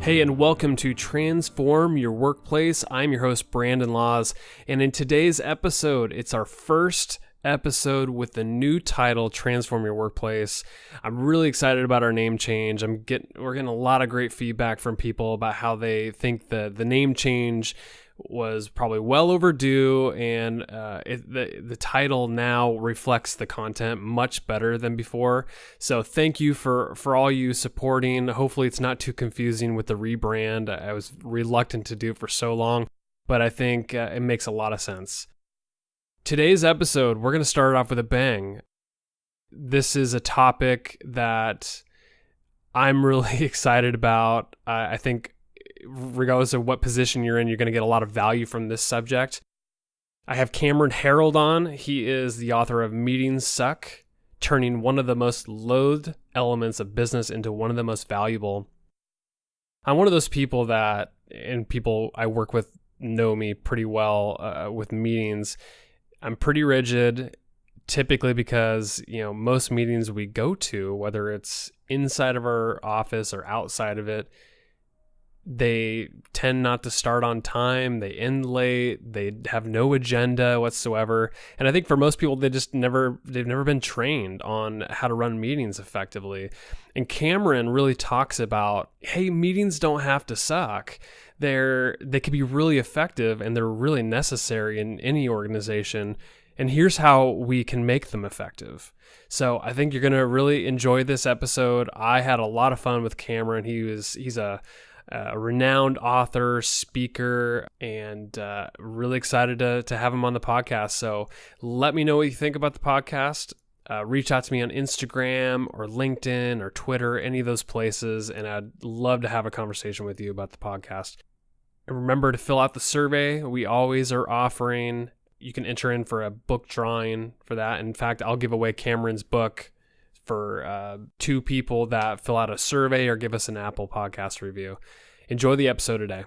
Hey, and welcome to Transform Your Workplace. I'm your host, Brandon Laws, and in today's episode, it's our first episode with the new title, Transform Your Workplace. I'm really excited about our name change. We're getting a lot of great feedback from people about how they think the name change was probably well overdue, and the title now reflects the content much better than before. So thank you for all you supporting. Hopefully it's not too confusing with the rebrand. I was reluctant to do it for so long, but I think it makes a lot of sense. Today's episode, we're going to start off with a bang. This is a topic that I'm really excited about. I think regardless of what position you're in, you're going to get a lot of value from this subject. I have Cameron Herold on. He is the author of Meetings Suck, turning one of the most loathed elements of business into one of the most valuable. I'm one of those people that, and people I work with know me pretty well with meetings. I'm pretty rigid, typically because, most meetings we go to, whether it's inside of our office or outside of it, they tend not to start on time. They end late. They have no agenda whatsoever. And I think for most people, they've never been trained on how to run meetings effectively. And Cameron really talks about, hey, meetings don't have to suck. They can be really effective, and they're really necessary in any organization. And here's how we can make them effective. So I think you're going to really enjoy this episode. I had a lot of fun with Cameron. He's a renowned author, speaker, and really excited to have him on the podcast. So let me know what you think about the podcast. Reach out to me on Instagram or LinkedIn or Twitter, any of those places, and I'd love to have a conversation with you about the podcast. And remember to fill out the survey. We always are offering, you can enter in for a book drawing for that. In fact, I'll give away Cameron's book for 2 people that fill out a survey or give us an Apple Podcast review. Enjoy the episode today.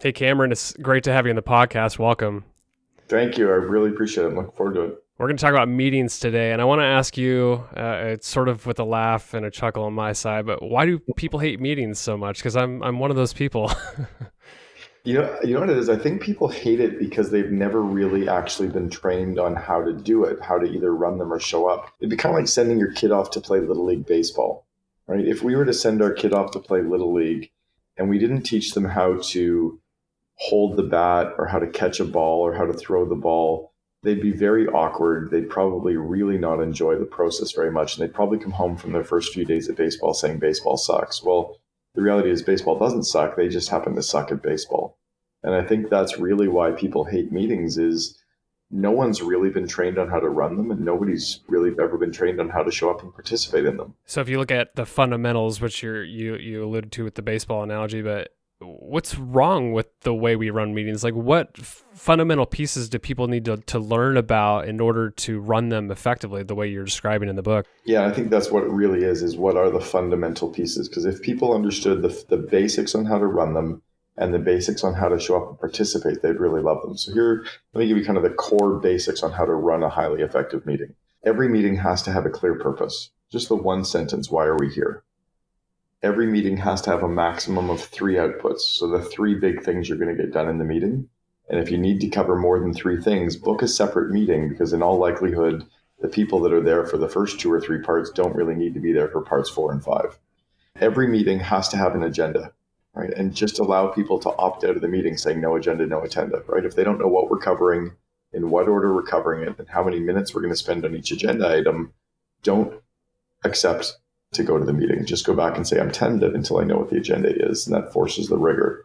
Hey, Cameron, it's great to have you on the podcast. Welcome. Thank you. I really appreciate it. I'm looking forward to it. We're going to talk about meetings today, and I want to ask you, it's sort of with a laugh and a chuckle on my side, but why do people hate meetings so much? Because I'm one of those people. You know what it is? I think people hate it because they've never really actually been trained on how to do it, how to either run them or show up. It'd be kind of like sending your kid off to play Little League baseball, right? If we were to send our kid off to play Little League and we didn't teach them how to hold the bat or how to catch a ball or how to throw the ball, they'd be very awkward. They'd probably really not enjoy the process very much. And they'd probably come home from their first few days of baseball saying baseball sucks. Well, the reality is baseball doesn't suck. They just happen to suck at baseball. And I think that's really why people hate meetings is no one's really been trained on how to run them, and nobody's really ever been trained on how to show up and participate in them. So if you look at the fundamentals, which you alluded to with the baseball analogy, but what's wrong with the way we run meetings? Like, what fundamental pieces do people need to learn about in order to run them effectively the way you're describing in the book? Yeah, I think that's what it really is what are the fundamental pieces? Because if people understood the basics on how to run them and the basics on how to show up and participate, they'd really love them. So here, let me give you kind of the core basics on how to run a highly effective meeting. Every meeting has to have a clear purpose. Just the one sentence, why are we here? Every meeting has to have a maximum of 3 outputs. So the 3 big things you're going to get done in the meeting. And if you need to cover more than 3 things, book a separate meeting because in all likelihood, the people that are there for the first 2 or 3 parts don't really need to be there for parts 4 and 5. Every meeting has to have an agenda, right? And just allow people to opt out of the meeting saying no agenda, no attenda, right? If they don't know what we're covering, in what order we're covering it, and how many minutes we're going to spend on each agenda item, don't accept to go to the meeting. Just go back and say, I'm tentative until I know what the agenda is. And that forces the rigor.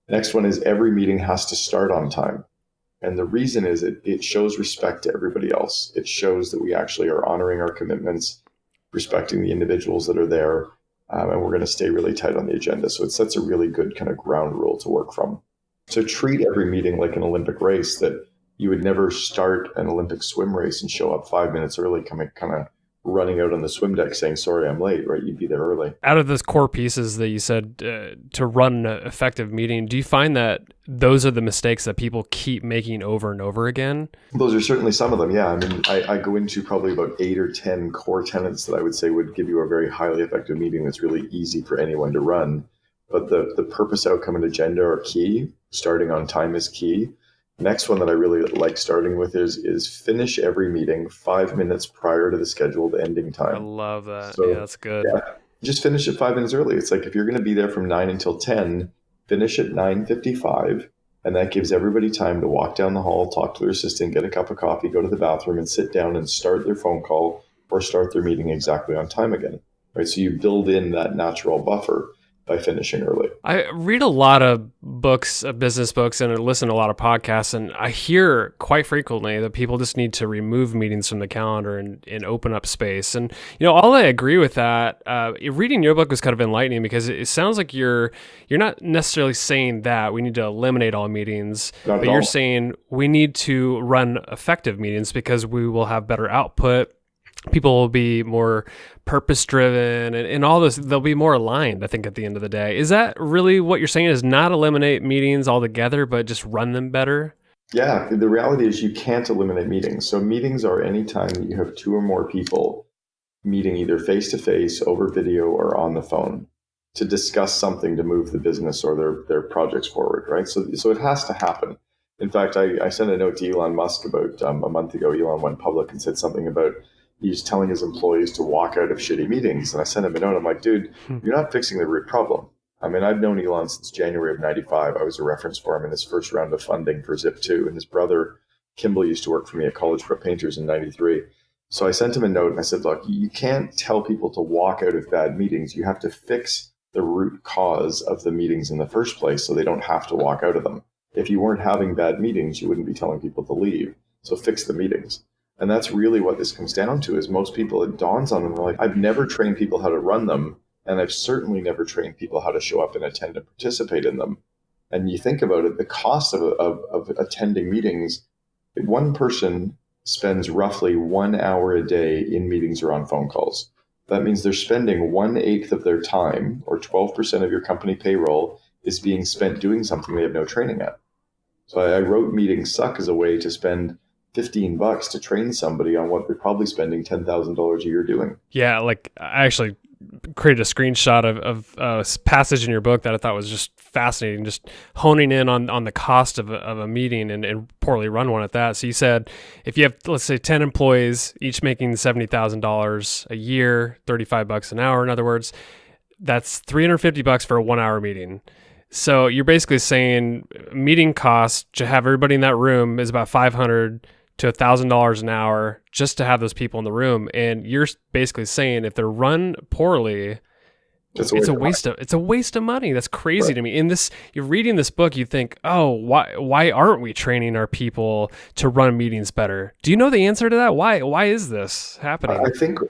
The next one is every meeting has to start on time. And the reason is it shows respect to everybody else. It shows that we actually are honoring our commitments, respecting the individuals that are there, and we're going to stay really tight on the agenda. So it sets a really good kind of ground rule to work from. So treat every meeting like an Olympic race, that you would never start an Olympic swim race and show up 5 minutes early, kind of running out on the swim deck saying, sorry, I'm late, right? You'd be there early. Out of those core pieces that you said to run an effective meeting, do you find that those are the mistakes that people keep making over and over again? Those are certainly some of them. Yeah. I mean, I go into probably about 8 or 10 core tenets that I would say would give you a very highly effective meeting that's really easy for anyone to run. But the purpose, outcome, and agenda are key. Starting on time is key. Next one that I really like starting with is finish every meeting 5 minutes prior to the scheduled ending I time. love that. So Yeah, that's good. yeah, just finish it 5 minutes early. It's like if you're going to be there from 9 until 10, finish at 9:55, and that gives everybody time to walk down the hall, talk to their assistant, get a cup of coffee, go to the bathroom, and sit down and start their phone call or start their meeting exactly on time again. Right? So you build in that natural buffer by finishing early. I read a lot of books, business books, and I listen to a lot of podcasts, and I hear quite frequently that people just need to remove meetings from the calendar and open up space. And, all I agree with that. Reading your book was kind of enlightening because it sounds like you're not necessarily saying that we need to eliminate all meetings, Not but at all. you're saying we need to run effective meetings because we will have better output. People will be more purpose driven and all this. They'll be more aligned, I think, at the end of the day. Is that really what you're saying, is not eliminate meetings altogether, but just run them better? Yeah, the reality is you can't eliminate meetings. So meetings are any time that you have two or more people meeting either face to face, over video, or on the phone to discuss something to move the business or their projects forward, right? So it has to happen. In fact, I sent a note to Elon Musk about a month ago. Elon went public and said something about he's telling his employees to walk out of shitty meetings. And I sent him a note. I'm like, dude, you're not fixing the root problem. I mean, I've known Elon since January of 95. I was a reference for him in his first round of funding for Zip2. And his brother, Kimball, used to work for me at College for Painters in 93. So I sent him a note and I said, look, you can't tell people to walk out of bad meetings. You have to fix the root cause of the meetings in the first place so they don't have to walk out of them. If you weren't having bad meetings, you wouldn't be telling people to leave. So fix the meetings. And that's really what this comes down to is most people, it dawns on them, they're like, I've never trained people how to run them. And I've certainly never trained people how to show up and attend and participate in them. And you think about it, the cost of attending meetings, one person spends roughly 1 hour a day in meetings or on phone calls. That means they're spending 1/8 of their time, or 12% of your company payroll, is being spent doing something they have no training at. So I wrote Meetings Suck as a way to spend $15 to train somebody on what they're probably spending $10,000 a year doing. Yeah, like I actually created a screenshot of a passage in your book that I thought was just fascinating, just honing in on the cost of a meeting and poorly run one at that. So you said if you have, let's say, 10 employees, each making $70,000 a year, $35 an hour, in other words, that's $350 for a 1 hour meeting. So you're basically saying meeting costs to have everybody in that room is about $500 to $1,000 an hour just to have those people in the room. And you're basically saying if they're run poorly, it's a waste of money. That's crazy Right. to me. In this, you're reading this book, you think, oh, why aren't we training our people to run meetings better? Do you know the answer to that? Why is this happening? I think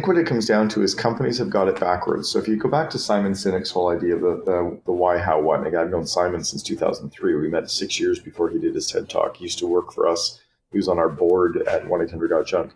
what it comes down to is companies have got it backwards. So if you go back to Simon Sinek's whole idea of the why, how, what, and again, I've known Simon since 2003. We met 6 years before he did his TED Talk. He used to work for us. He was on our board at 1-800-GOT-JUNK.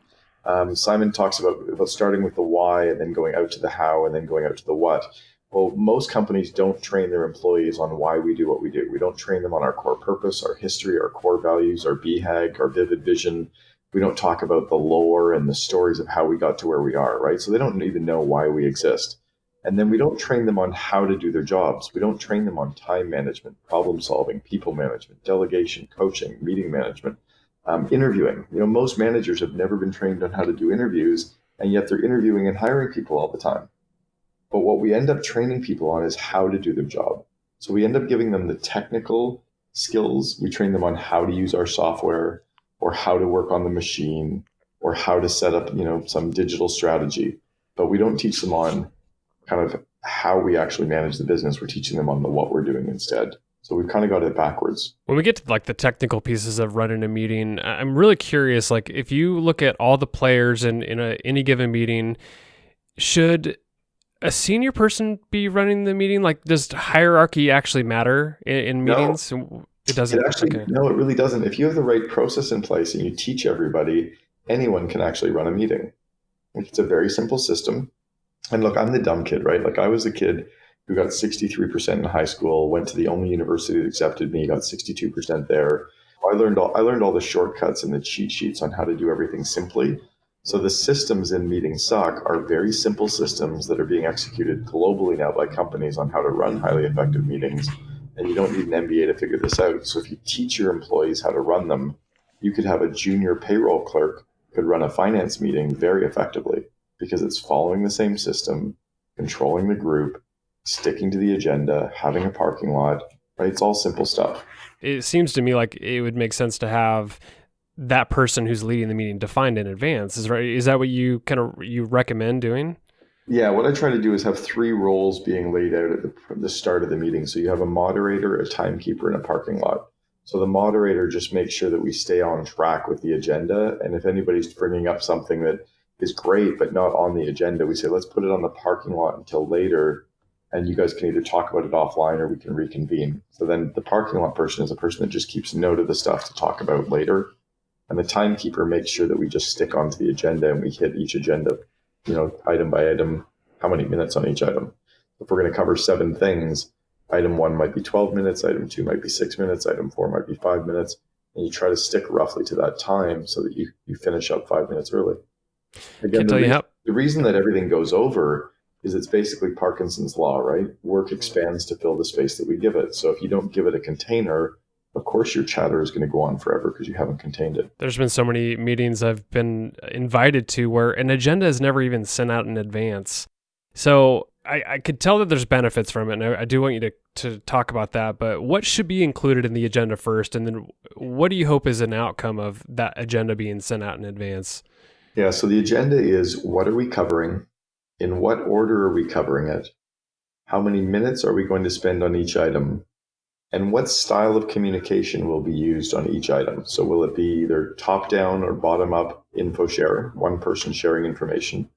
Simon talks about starting with the why and then going out to the how and then going out to the what. Well, most companies don't train their employees on why we do what we do. We don't train them on our core purpose, our history, our core values, our BHAG, our vivid vision. We don't talk about the lore and the stories of how we got to where we are, right? So they don't even know why we exist. And then we don't train them on how to do their jobs. We don't train them on time management, problem solving, people management, delegation, coaching, meeting management. Interviewing. Most managers have never been trained on how to do interviews, and yet they're interviewing and hiring people all the time. But what we end up training people on is how to do their job. So we end up giving them the technical skills. We train them on how to use our software or how to work on the machine or how to set up, some digital strategy. But we don't teach them on kind of how we actually manage the business. We're teaching them on what we're doing instead. So we've kind of got it backwards. When we get to like the technical pieces of running a meeting, I'm really curious, like if you look at all the players in any given meeting, should a senior person be running the meeting? Like, does hierarchy actually matter in meetings? No. It doesn't. No, it really doesn't. If you have the right process in place and you teach everybody, anyone can actually run a meeting. Like, it's a very simple system. And look, I'm the dumb kid, right? Like, I was the kid who got 63% in high school, went to the only university that accepted me, got 62% there. I learned all the shortcuts and the cheat sheets on how to do everything simply. So the systems in Meeting Suck are very simple systems that are being executed globally now by companies on how to run highly effective meetings. And you don't need an MBA to figure this out. So if you teach your employees how to run them, you could have a junior payroll clerk could run a finance meeting very effectively because it's following the same system, controlling the group, sticking to the agenda, having a parking lot, right? It's all simple stuff. It seems to me like it would make sense to have that person who's leading the meeting defined in advance. Is that what you recommend doing? Yeah, what I try to do is have three roles being laid out at the start of the meeting. So you have a moderator, a timekeeper, and a parking lot. So the moderator just makes sure that we stay on track with the agenda. And if anybody's bringing up something that is great but not on the agenda, we say, let's put it on the parking lot until later. And you guys can either talk about it offline or we can reconvene. So then the parking lot person is a person that just keeps note of the stuff to talk about later. And the timekeeper makes sure that we just stick onto the agenda and we hit each agenda, item by item, how many minutes on each item. If we're going to cover 7 things, item 1 might be 12 minutes, item 2 might be 6 minutes, item 4 might be 5 minutes. And you try to stick roughly to that time so that you finish up 5 minutes early. Again, Can't tell you how. the reason that everything goes over is it's basically Parkinson's law, right? Work expands to fill the space that we give it. So if you don't give it a container, of course your chatter is going to go on forever because you haven't contained it. There's been so many meetings I've been invited to where an agenda is never even sent out in advance. So I could tell that there's benefits from it, and I do want you to talk about that, but what should be included in the agenda first, and then what do you hope is an outcome of that agenda being sent out in advance? Yeah, so the agenda is, what are we covering? In what order are we covering it? How many minutes are we going to spend on each item? And what style of communication will be used on each item? So will it be either top down or bottom up info share, one person sharing information?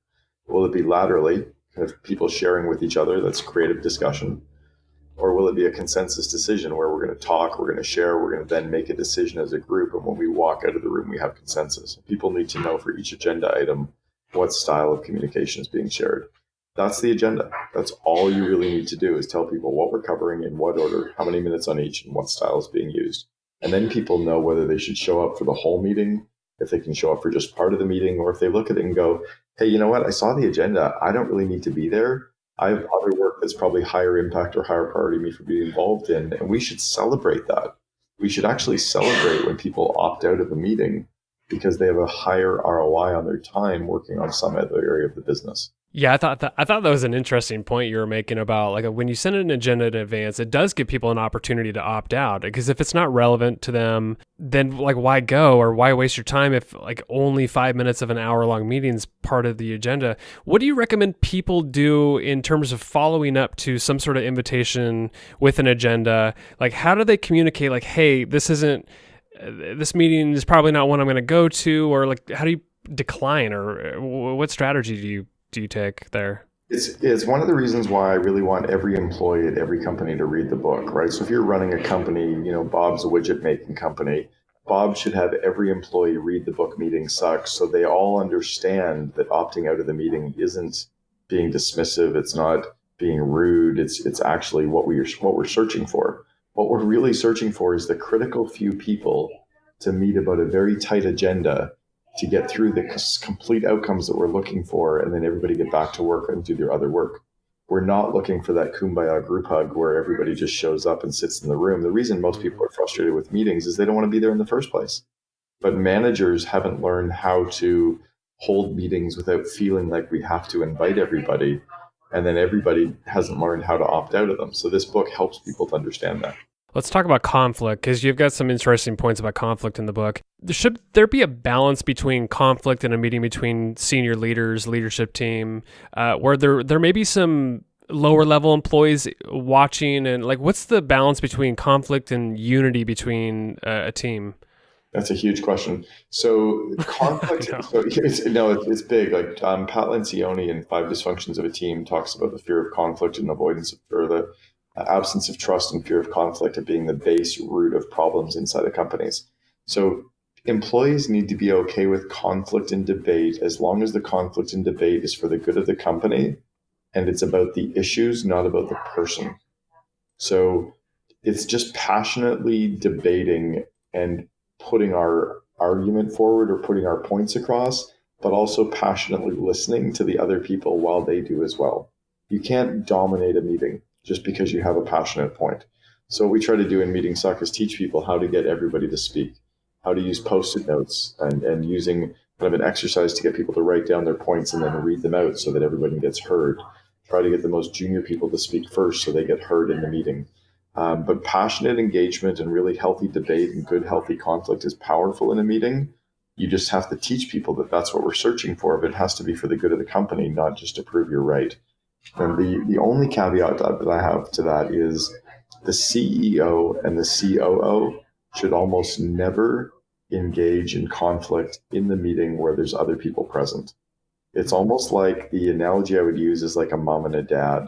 Will it be laterally, kind of people sharing with each other, that's creative discussion? Or will it be a consensus decision where we're going to talk, we're going to share, we're going to then make a decision as a group, and when we walk out of the room, we have consensus? People need to know for each agenda item what style of communication is being shared. That's the agenda. That's all you really need to do is tell people what we're covering, in what order, how many minutes on each, and what style is being used. And then people know whether they should show up for the whole meeting, if they can show up for just part of the meeting, or if they look at it and go, hey, you know what? I saw the agenda. I don't really need to be there. I have other work that's probably higher impact or higher priority me for being involved in. And we should celebrate that. We should actually celebrate when people opt out of a meeting because they have a higher ROI on their time working on some other area of the business. Yeah, I thought that was an interesting point you were making about like when you send an agenda in advance, it does give people an opportunity to opt out because if it's not relevant to them, then like why go or why waste your time if like only 5 minutes of an hour-long meeting is part of the agenda? What do you recommend people do in terms of following up to some sort of invitation with an agenda? Like how do they communicate like, hey, this meeting is probably not one I'm going to go to, or like how do you decline, or what strategy do you take there? It's one of the reasons why I really want every employee at every company to read the book, right? So if you're running a company, Bob's a widget making company, Bob should have every employee read the book Meeting Sucks so they all understand that opting out of the meeting isn't being dismissive, it's not being rude, it's actually what we're searching for. What we're really searching for is the critical few people to meet about a very tight agenda to get through the complete outcomes that we're looking for, and then everybody get back to work and do their other work. We're not looking for that kumbaya group hug where everybody just shows up and sits in the room. The reason most people are frustrated with meetings is they don't want to be there in the first place. But managers haven't learned how to hold meetings without feeling like we have to invite everybody, and then everybody hasn't learned how to opt out of them. So this book helps people to understand that. Let's talk about conflict because you've got some interesting points about conflict in the book. Should there be a balance between conflict in a meeting between senior leaders, leadership team, where there may be some lower level employees watching, and like what's the balance between conflict and unity between a team? That's a huge question. So conflict, it's big. Like Pat Lencioni in Five Dysfunctions of a Team talks about the fear of conflict and avoidance or the absence of trust and fear of conflict of being the base root of problems inside of companies. So employees need to be okay with conflict and debate as long as the conflict and debate is for the good of the company and it's about the issues, not about the person. So it's just passionately debating and putting our argument forward or putting our points across, but also passionately listening to the other people while they do as well. You can't dominate a meeting just because you have a passionate point. So what we try to do in Meeting Suck is teach people how to get everybody to speak, how to use post-it notes and using kind of an exercise to get people to write down their points and then read them out so that everybody gets heard. Try to get the most junior people to speak first so they get heard in the meeting. But passionate engagement and really healthy debate and good, healthy conflict is powerful in a meeting. You just have to teach people that that's what we're searching for, but it has to be for the good of the company, not just to prove you're right. And the only caveat that I have to that is the CEO and the COO should almost never engage in conflict in the meeting where there's other people present. It's almost like the analogy I would use is like a mom and a dad,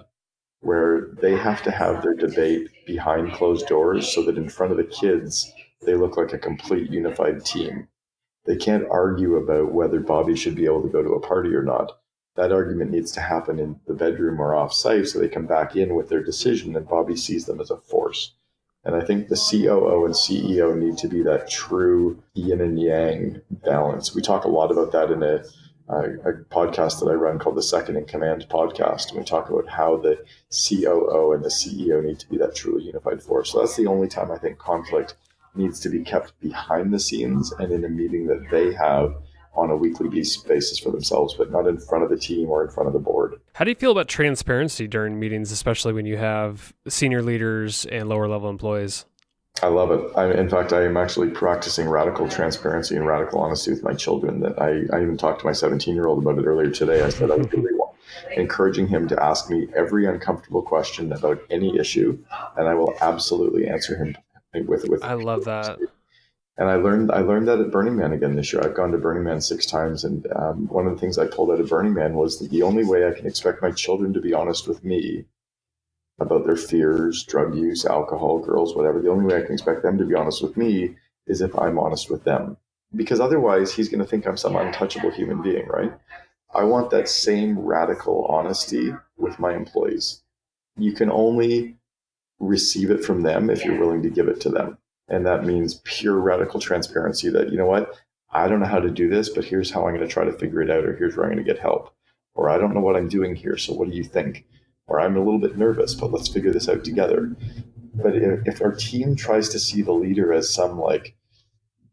where they have to have their debate behind closed doors so that in front of the kids, they look like a complete unified team. They can't argue about whether Bobby should be able to go to a party or not. That argument needs to happen in the bedroom or off site so they come back in with their decision and Bobby sees them as a force. And I think the COO and CEO need to be that true yin and yang balance. We talk a lot about that in a podcast that I run called the Second in Command podcast. And we talk about how the COO and the CEO need to be that truly unified force. So that's the only time I think conflict needs to be kept behind the scenes and in a meeting that they have on a weekly basis for themselves, but not in front of the team or in front of the board. How do you feel about transparency during meetings, especially when you have senior leaders and lower level employees? I love it. In fact, I am actually practicing radical transparency and radical honesty with my children. That I even talked to my 17-year-old about it earlier today. I said I really want encouraging him to ask me every uncomfortable question about any issue, and I will absolutely answer him with. I love that. And I learned that at Burning Man again this year. I've gone to Burning Man 6 times, and one of the things I pulled out of Burning Man was that the only way I can expect my children to be honest with me about their fears, drug use, alcohol, girls, whatever. The only way I can expect them to be honest with me is if I'm honest with them. Because otherwise, he's going to think I'm some untouchable human being, right? I want that same radical honesty with my employees. You can only receive it from them if you're willing to give it to them. And that means pure radical transparency that, you know what, I don't know how to do this, but here's how I'm going to try to figure it out, or here's where I'm going to get help. Or I don't know what I'm doing here, so what do you think? Or I'm a little bit nervous, but let's figure this out together. But if our team tries to see the leader as some like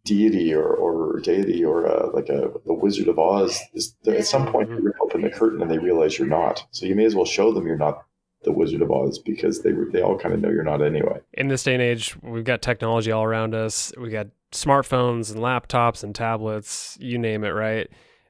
deity or deity or the Wizard of Oz, at some point they open the curtain and they realize you're not. So you may as well show them you're not the Wizard of Oz because they all kind of know you're not anyway. In this day and age, we've got technology all around us. We got smartphones and laptops and tablets, you name it, right?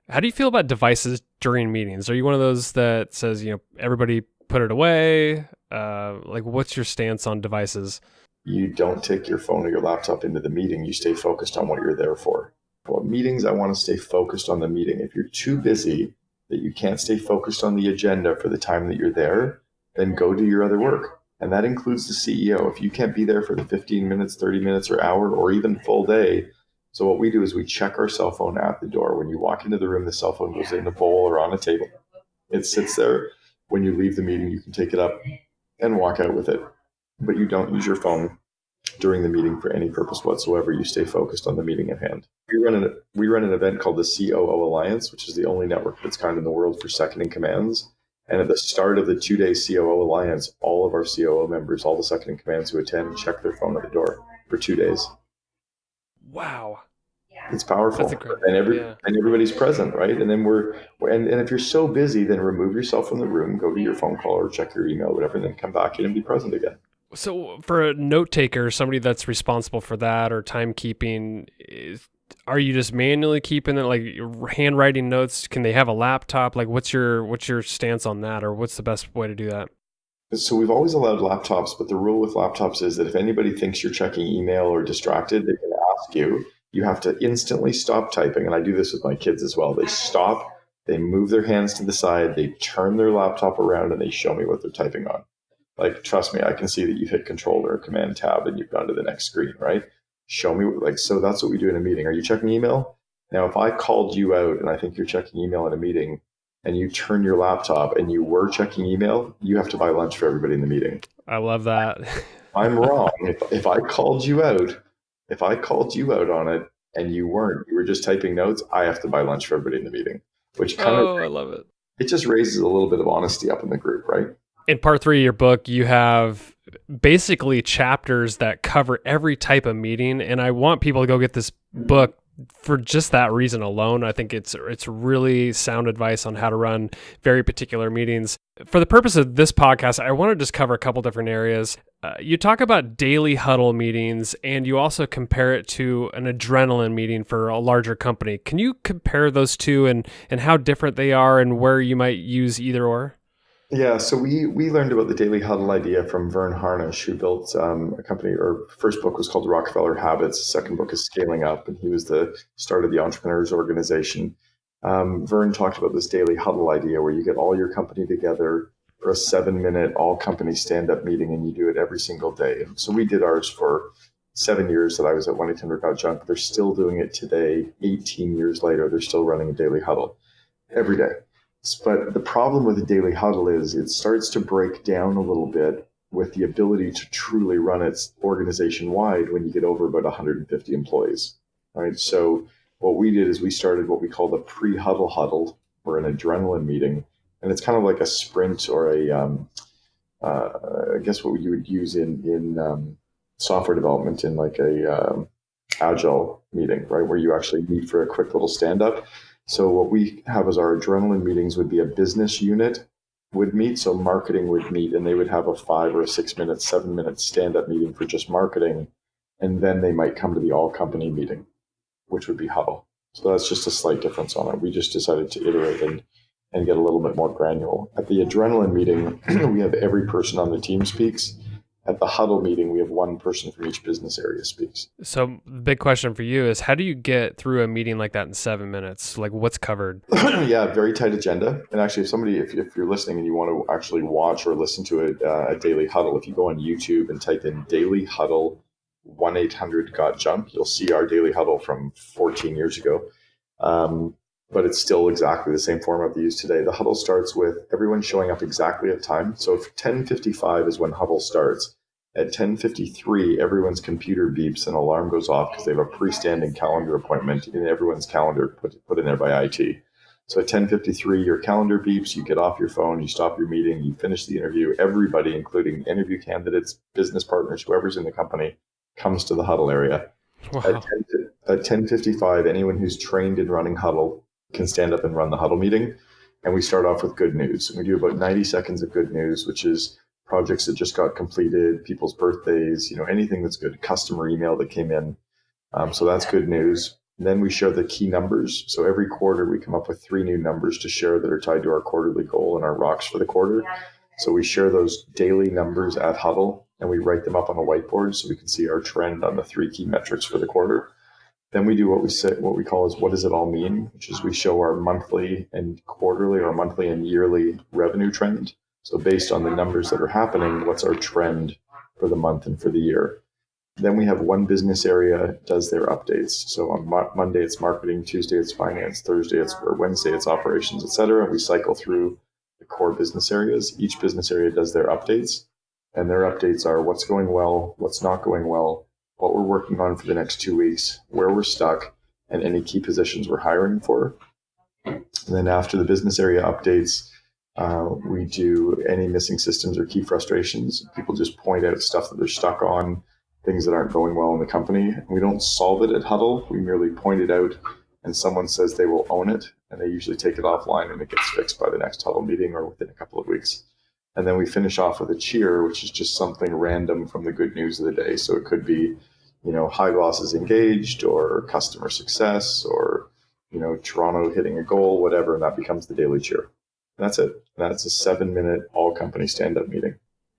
How do you feel about devices during meetings? Are you one of those that says, everybody put it away? What's your stance on devices? You don't take your phone or your laptop into the meeting. You stay focused on what you're there for. Well, meetings, I want to stay focused on the meeting. If you're too busy that you can't stay focused on the agenda for the time that you're there, then go do your other work. And that includes the CEO. If you can't be there for the 15 minutes, 30 minutes, or hour, or even full day. So what we do is we check our cell phone at the door. When you walk into the room, the cell phone goes in a bowl or on a table. It sits there. When you leave the meeting, you can take it up and walk out with it. But you don't use your phone during the meeting for any purpose whatsoever. You stay focused on the meeting at hand. We run an event called the COO Alliance, which is the only network of its kind in the world for second in commands. And at the start of the 2-day COO Alliance, all of our COO members, all the second in commands who attend, check their phone at the door for 2 days. Wow. It's powerful. That's incredible. And everybody's present, right? And then and if you're so busy, then remove yourself from the room, go to your phone call or check your email, whatever, and then come back in and be present again. So for a note taker, somebody that's responsible for that or timekeeping, are you just manually keeping it, like handwriting notes? Can they have a laptop? Like what's your stance on that, or what's the best way to do that? So we've always allowed laptops, but the rule with laptops is that if anybody thinks you're checking email or distracted, they can ask you. You have to instantly stop typing. And I do this with my kids as well. They stop, they move their hands to the side, they turn their laptop around and they show me what they're typing on. Like, trust me, I can see that you've hit control or command tab and you've gone to the next screen, right? Show me, like, so that's what we do in a meeting. Are you checking email? Now, if I called you out and I think you're checking email in a meeting and you turn your laptop and you were checking email, you have to buy lunch for everybody in the meeting. I love that. I'm wrong. If I called you out, if I called you out on it and you weren't, you were just typing notes, I have to buy lunch for everybody in the meeting, which kind of, Oh, I love it. it just raises a little bit of honesty up in the group, right? In part 3 of your book, you have basically chapters that cover every type of meeting, and I want people to go get this book for just that reason alone. I think it's really sound advice on how to run very particular meetings. For the purpose of this podcast, I want to just cover a couple different areas. You talk about daily huddle meetings, and you also compare it to an adrenalin meeting for a larger company. Can you compare those two and how different they are and where you might use either or? Yeah, so we learned about the daily huddle idea from Vern Harnish, who built a company. Or first book was called Rockefeller Habits. Second book is Scaling Up, and he was the start of the Entrepreneurs Organization. Vern talked about this daily huddle idea where you get all your company together for a 7-minute all company stand up meeting, and you do it every single day. And so we did ours for 7 years that I was at 1-800-GOT-JUNK. They're still doing it today. 18 years later, they're still running a daily huddle every day. But the problem with the daily huddle is it starts to break down a little bit with the ability to truly run its organization wide when you get over about 150 employees. Right. So what we did is we started what we call the pre-huddle huddle, or an adrenaline meeting, and it's kind of like a sprint or I guess what you would use in software development in like a agile meeting, right, where you actually meet for a quick little stand up. So what we have as our adrenaline meetings would be a business unit would meet. So marketing would meet, and they would have a 5 or a 6-minute, 7-minute stand-up meeting for just marketing. And then they might come to the all company meeting, which would be Huddle. So that's just a slight difference on it. We just decided to iterate and get a little bit more granular. At the adrenaline meeting, we have every person on the team speaks. At the Huddle meeting, we have one person from each business area speaks. So the big question for you is, how do you get through a meeting like that in 7 minutes? Like, what's covered? Yeah, very tight agenda. And actually, if you're listening and you want to actually watch or listen to a daily huddle, if you go on YouTube and type in daily huddle 1-800-GOT-JUNK, you'll see our daily huddle from 14 years ago. But it's still exactly the same format they use today. The huddle starts with everyone showing up exactly at time. So if 10:55 is when huddle starts, at 10:53, everyone's computer beeps and alarm goes off because they have a pre-standing calendar appointment in everyone's calendar put in there by IT. So at 10:53, your calendar beeps, you get off your phone, you stop your meeting, you finish the interview. Everybody, including interview candidates, business partners, whoever's in the company, comes to the huddle area. Wow. At 10:55, anyone who's trained in running huddle can stand up and run the huddle meeting. And we start off with good news. We do about 90 seconds of good news, which is projects that just got completed, people's birthdays, anything that's good, customer email that came in. So that's good news. And then we share the key numbers. So every quarter we come up with 3 new numbers to share that are tied to our quarterly goal and our rocks for the quarter. So we share those daily numbers at Huddle, and we write them up on a whiteboard so we can see our trend on the 3 key metrics for the quarter. Then we do what we call is what does it all mean, which is we show our monthly and quarterly or monthly and yearly revenue trend. So based on the numbers that are happening, what's our trend for the month and for the year? Then we have one business area does their updates. So on Monday it's marketing, Tuesday it's finance, Wednesday it's operations, etc. We cycle through the core business areas. Each business area does their updates, and their updates are what's going well, what's not going well, what we're working on for the next 2 weeks, where we're stuck, and any key positions we're hiring for. And then after the business area updates, we do any missing systems or key frustrations. People just point out stuff that they're stuck on, things that aren't going well in the company. We don't solve it at Huddle. We merely point it out, and someone says they will own it, and they usually take it offline and it gets fixed by the next Huddle meeting or within a couple of weeks. And then we finish off with a cheer, which is just something random from the good news of the day. So it could be, high losses engaged, or customer success, or, Toronto hitting a goal, whatever. And that becomes the daily cheer. And that's it. That's a 7-minute all company stand-up meeting.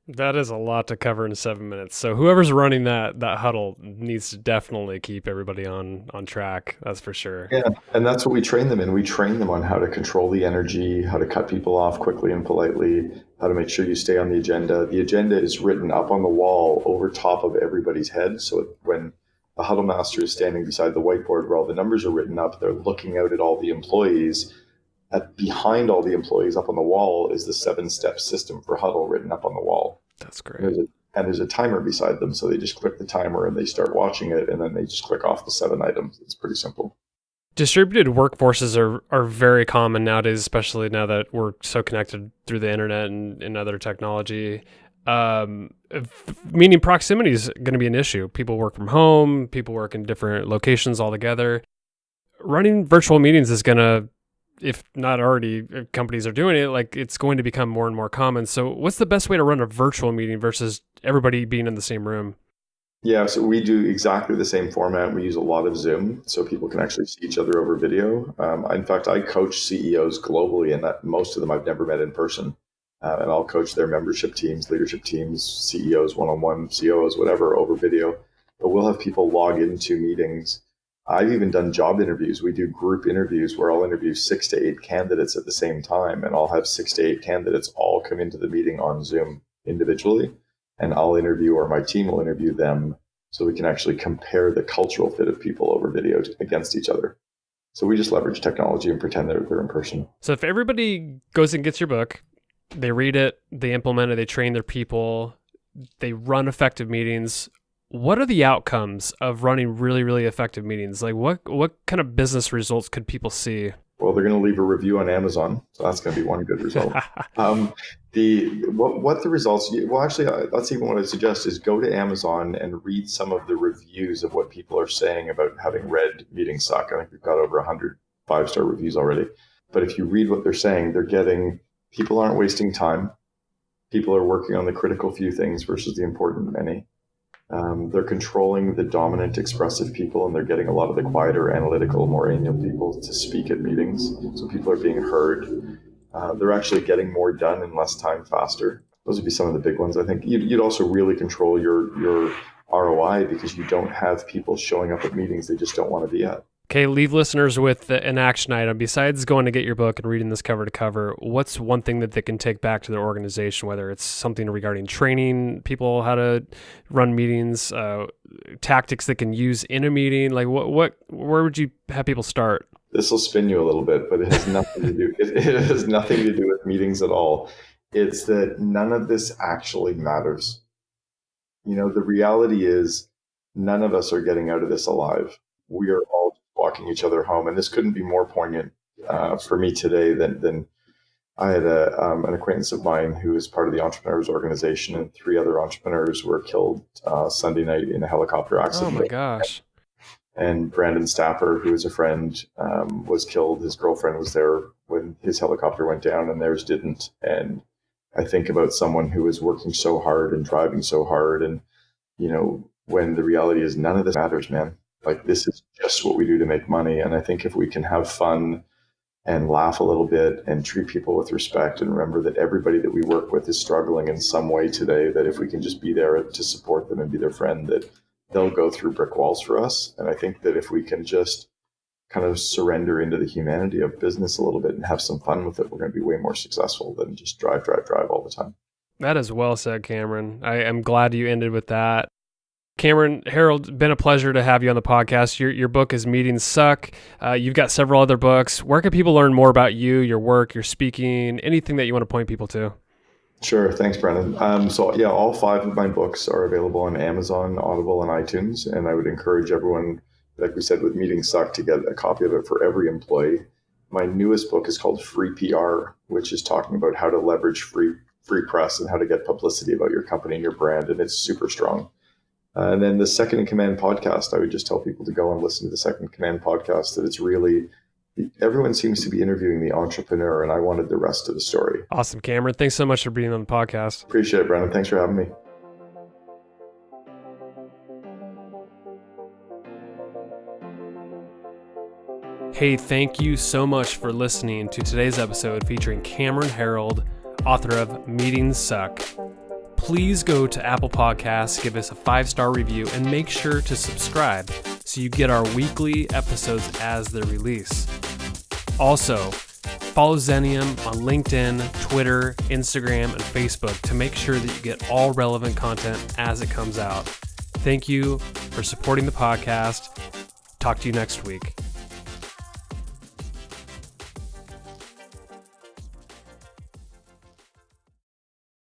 That is a lot to cover in 7 minutes. So whoever's running that huddle needs to definitely keep everybody on track. That's for sure. Yeah, and that's what we train them in. We train them on how to control the energy, how to cut people off quickly and politely, how to make sure you stay on the agenda. The agenda is written up on the wall over top of everybody's head. So when The huddle master is standing beside the whiteboard where all the numbers are written up. They're looking out at all the employees. Behind all the employees up on the wall is the 7-step system for Huddle written up on the wall. That's great. There's a timer beside them. So they just click the timer and they start watching it, and then they just click off the 7 items. It's pretty simple. Distributed workforces are very common nowadays, especially now that we're so connected through the internet and other technology. Meaning proximity is going to be an issue. People work from home, people work in different locations altogether. Running virtual meetings is going to, if not already, if companies are doing it, like it's going to become more and more common. So what's the best way to run a virtual meeting versus everybody being in the same room? Yeah, so we do exactly the same format. We use a lot of Zoom so people can actually see each other over video. In fact, I coach CEOs globally, and that most of them I've never met in person. And I'll coach their membership teams, leadership teams, CEOs, one-on-one, COOs, whatever, over video. But we'll have people log into meetings. I've even done job interviews. We do group interviews where I'll interview 6 to 8 candidates at the same time, and I'll have 6 to 8 candidates all come into the meeting on Zoom individually. And I'll interview, or my team will interview them, so we can actually compare the cultural fit of people over video against each other. So we just leverage technology and pretend they're in person. So if everybody goes and gets your book, they read it, they implement it, they train their people, they run effective meetings, what are the outcomes of running really, really effective meetings? Like what kind of business results could people see? Well, they're going to leave a review on Amazon, so that's going to be one good result. What the results? Well, actually, that's even what I suggest is go to Amazon and read some of the reviews of what people are saying about having read Meetings Suck. I think we've got over 100 5-star reviews already. But if you read what they're saying, they're getting people aren't wasting time. People are working on the critical few things versus the important many. They're controlling the dominant expressive people, and they're getting a lot of the quieter, analytical, more amiable people to speak at meetings. So people are being heard. They're actually getting more done in less time faster. Those would be some of the big ones. I think you'd also really control your ROI because you don't have people showing up at meetings they just don't want to be at. Okay, leave listeners with an action item. Besides going to get your book and reading this cover to cover, what's one thing that they can take back to their organization, whether it's something regarding training people how to run meetings, tactics they can use in a meeting? Like where would you have people start? This will spin you a little bit, but it has nothing to do. It has nothing to do with meetings at all. It's that none of this actually matters. The reality is none of us are getting out of this alive. We are all walking each other home. And this couldn't be more poignant for me today than I had an acquaintance of mine who is part of the Entrepreneurs Organization, and 3 other entrepreneurs were killed Sunday night in a helicopter accident. Oh my gosh. And Brandon Stapper, who is a friend, was killed. His girlfriend was there when his helicopter went down and theirs didn't. And I think about someone who is working so hard and driving so hard. And, when the reality is none of this matters, man. Like, this is just what we do to make money. And I think if we can have fun and laugh a little bit and treat people with respect and remember that everybody that we work with is struggling in some way today, that if we can just be there to support them and be their friend, that they'll go through brick walls for us. And I think that if we can just kind of surrender into the humanity of business a little bit and have some fun with it, we're going to be way more successful than just drive all the time. That is well said, Cameron. I am glad you ended with that. Cameron Herold, been a pleasure to have you on the podcast. Your book is Meetings Suck. You've got several other books. Where can people learn more about you, your work, your speaking, anything that you want to point people to? Sure. Thanks, Brendan. All 5 of my books are available on Amazon, Audible, and iTunes. And I would encourage everyone, like we said, with Meetings Suck, to get a copy of it for every employee. My newest book is called Free PR, which is talking about how to leverage free press and how to get publicity about your company and your brand. And it's super strong. And then the Second in Command podcast, I would just tell people to go and listen to the Second in Command podcast, that it's really, everyone seems to be interviewing the entrepreneur, and I wanted the rest of the story. Awesome, Cameron. Thanks so much for being on the podcast. Appreciate it, Brandon. Thanks for having me. Hey, thank you so much for listening to today's episode featuring Cameron Herold, author of Meetings Suck. Please go to Apple Podcasts, give us a 5-star review, and make sure to subscribe so you get our weekly episodes as they're released. Also, follow Xenium on LinkedIn, Twitter, Instagram, and Facebook to make sure that you get all relevant content as it comes out. Thank you. for supporting the podcast. Talk to you next week.